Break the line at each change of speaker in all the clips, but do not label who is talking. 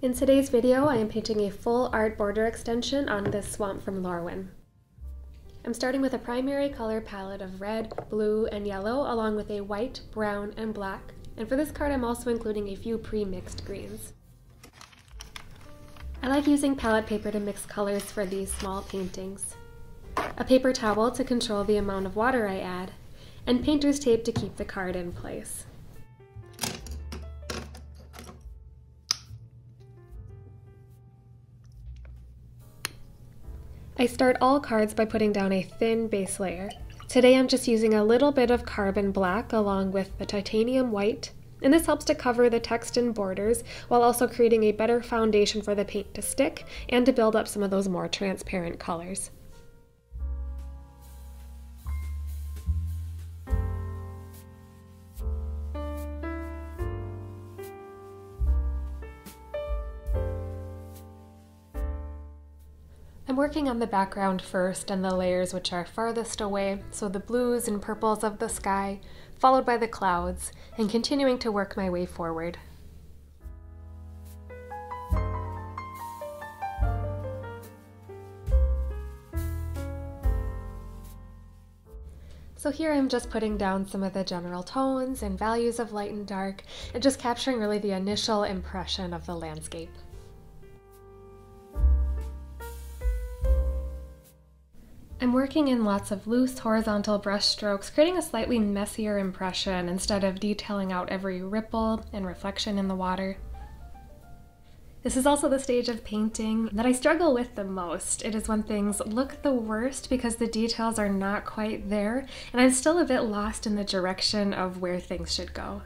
In today's video, I am painting a full art border extension on this swamp from Lorwyn. I'm starting with a primary color palette of red, blue, and yellow, along with a white, brown, and black. And for this card, I'm also including a few pre-mixed greens. I like using palette paper to mix colors for these small paintings, a paper towel to control the amount of water I add, and painter's tape to keep the card in place. I start all cards by putting down a thin base layer. Today I'm just using a little bit of carbon black along with the titanium white, and this helps to cover the text and borders while also creating a better foundation for the paint to stick and to build up some of those more transparent colors. I'm working on the background first and the layers which are farthest away, so the blues and purples of the sky, followed by the clouds, and continuing to work my way forward. So here I'm just putting down some of the general tones and values of light and dark, and just capturing really the initial impression of the landscape. I'm working in lots of loose horizontal brush strokes, creating a slightly messier impression instead of detailing out every ripple and reflection in the water. This is also the stage of painting that I struggle with the most. It is when things look the worst because the details are not quite there, and I'm still a bit lost in the direction of where things should go.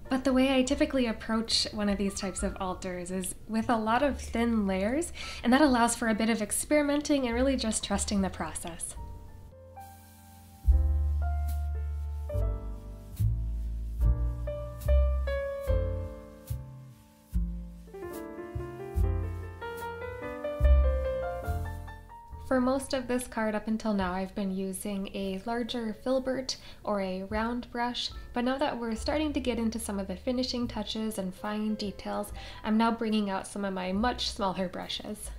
But the way I typically approach one of these types of altars is with a lot of thin layers, and that allows for a bit of experimenting and really just trusting the process. For most of this card up until now, I've been using a larger filbert or a round brush, but now that we're starting to get into some of the finishing touches and fine details, I'm now bringing out some of my much smaller brushes.